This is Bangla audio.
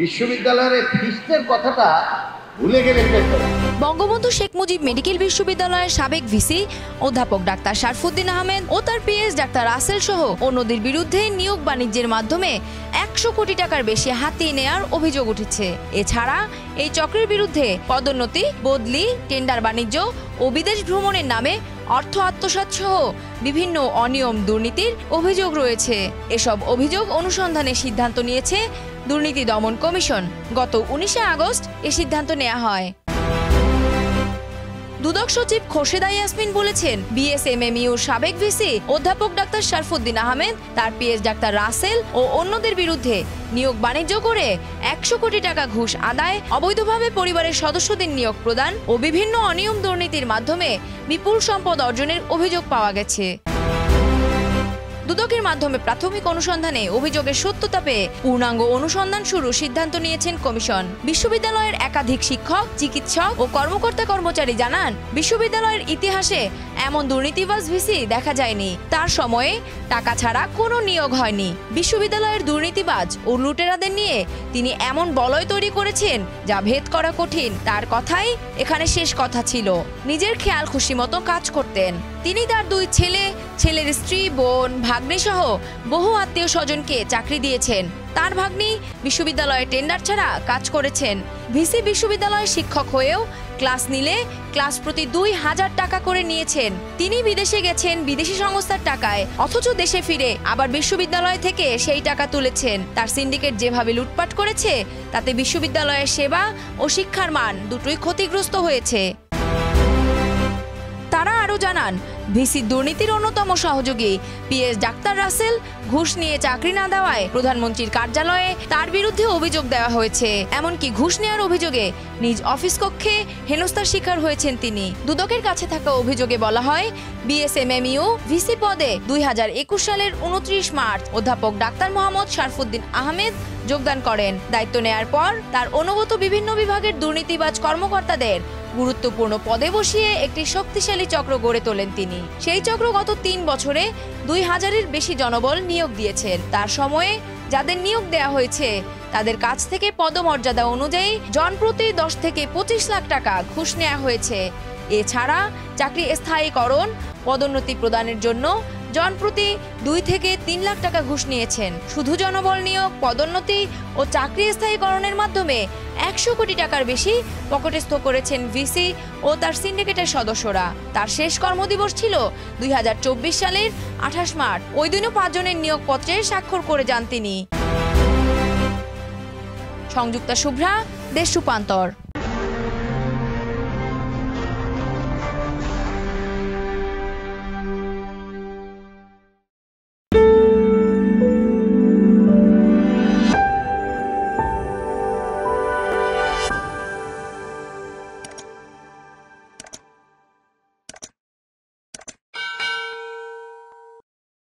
বিশ্ববিদ্যালয়ের ফিসের কথাটা ভুলে গেলেন। বঙ্গবন্ধু শেখ মুজিব মেডিকেল বিশ্ববিদ্যালয়ের সাবেক ভিসি অধ্যাপক ডাক্তার শরফুদ্দীন আহমেদ ও তার পিএস ডাক্তার রাসেল সহ অন্যদের বিরুদ্ধে নিয়োগ বাণিজ্যের মাধ্যমে 100 কোটি টাকার বেশি হাতিয়ে নেওয়ার অভিযোগ উঠেছে। এছাড়া এই চক্রের বিরুদ্ধে পদোন্নতি, বদলি, টেন্ডার বাণিজ্য ও বিদেশ ভ্রমণের নামে অর্থ আত্মসাৎ সহ বিভিন্ন অনিয়ম, দুর্নীতির অভিযোগ রয়েছে। এসব অভিযোগ অনুসন্ধানের সিদ্ধান্ত নিয়েছে দুর্নীতি দমন কমিশন। গত 19 আগস্ট এ সিদ্ধান্ত নেওয়া হয়। দুদক সচিব খোরশেদা ইয়াসমিন বলেছেন, বিএসএমএমইউর সাবেক ভিসি অধ্যাপক ডাক্তার শরফুদ্দীন আহমেদ, তার পিএস ডাক্তার রাসেল ও অন্যদের বিরুদ্ধে নিয়োগ বাণিজ্য করে 100 কোটি টাকা ঘুষ আদায়, অবৈধভাবে পরিবারের সদস্যদের নিয়োগ প্রদান ও বিভিন্ন অনিয়ম দুর্নীতির মাধ্যমে বিপুল সম্পদ অর্জনের অভিযোগ পাওয়া গেছে। দুদকের মাধ্যমে প্রাথমিক অনুসন্ধানে অভিযোগের সত্যতা পেয়ে পূর্ণাঙ্গ অনুসন্ধান শুরুর সিদ্ধান্ত নিয়েছেন কমিশন। বিশ্ববিদ্যালয়ের একাধিক শিক্ষক, চিকিৎসক ও কর্মকর্তা-কর্মচারী জানান, বিশ্ববিদ্যালয়ের ইতিহাসে এমন দুর্নীতিবাজ ভিসি দেখা যায়নি। তার সময়ে টাকা ছাড়া কোনো নিয়োগ হয়নি। বিশ্ববিদ্যালয়ের দুর্নীতিবাজ ও লুটেরাদের নিয়ে তিনি এমন বলয় তৈরি করেছেন যা ভেদ করা কঠিন। তার কথাই এখানে শেষ কথা ছিল। নিজের খেয়াল খুশি মতো কাজ করতেন তিনি। তার 2 ছেলে, ছেলের স্ত্রী, বোন, ভাগ্নি সহ বহু আত্মীয় স্বজনকে চাকরি দিয়েছেন। তার ভাগ্নি বিশ্ববিদ্যালয়ে টেন্ডার ছাড়া কাজ করেছেন। ভিসি বিশ্ববিদ্যালয়ের শিক্ষক হয়েও ক্লাস নিলে ক্লাস প্রতি 2000 টাকা করে নিয়েছেন। তিনি বিদেশে গেছেন বিদেশি সংস্থার টাকায়, অথচ দেশে ফিরে আবার বিশ্ববিদ্যালয় থেকে সেই টাকা তুলেছেন। তার সিন্ডিকেট যেভাবে লুটপাট করেছে তাতে বিশ্ববিদ্যালয়ের সেবা ও শিক্ষার মান দুটোই ক্ষতিগ্রস্ত হয়েছে। তারা আরও জানান, ভিসি দুর্নীতির অন্যতম সহযোগী পিএস ডাক্তার রাসেল ঘুষ নিয়ে চাকরি না দেওয়ায় প্রধানমন্ত্রীর কার্যালয়ে তার বিরুদ্ধে অভিযোগ দেওয়া হয়েছে। এমনকি ঘুষ নেওয়ার অভিযোগে নিজ অফিস কক্ষে হেনস্থার শিকার হয়েছেন তিনি। দুদকের কাছে থাকা অভিযোগে বলা হয়, বিএসএমএমইউ ভিসি পদে 2021 সালের 29 মার্চ অধ্যাপক ডাক্তার মোহাম্মদ শরফুদ্দীন আহমেদ যোগদান করেন। দায়িত্ব নেয়ার পর তার অনুগত বিভিন্ন বিভাগের দুর্নীতিবাজ কর্মকর্তাদের গুরুত্বপূর্ণ পদে বসিয়ে একটি শক্তিশালী চক্র গড়ে তোলেন তিনি। সেই চক্র গত 3 বছরে 2000-এর বেশি জনবল নিয়োগ দিয়েছেন। তার সময়ে যাদের নিয়োগ দেওয়া হয়েছে তাদের কাছ থেকে পদমর্যাদা অনুযায়ী জনপ্রতি 10 থেকে 25 লাখ টাকা ঘুষ নেওয়া হয়েছে। এছাড়া চাকরি স্থায়ীকরণ, পদোন্নতি প্রদানের জন্য জনপ্রতি 2 থেকে 3 লাখ টাকা ঘুষ নিয়েছেন। শুধু জনবল নিয়োগ, পদোন্নতি ও চাকরি স্থায়ীকরণের মাধ্যমে 100 কোটি টাকার বেশি পকেটস্থ করেছেন ভিসি ও তার সিন্ডিকেটের সদস্যরা। তার শেষ কর্মদিবস ছিল 2024 সালের 28 মার্চ। ওই দিনও 5 জনের নিয়োগপত্রে স্বাক্ষর করে যান তিনি। সংযুক্তা শুভ্রা, দেশ রূপান্তর।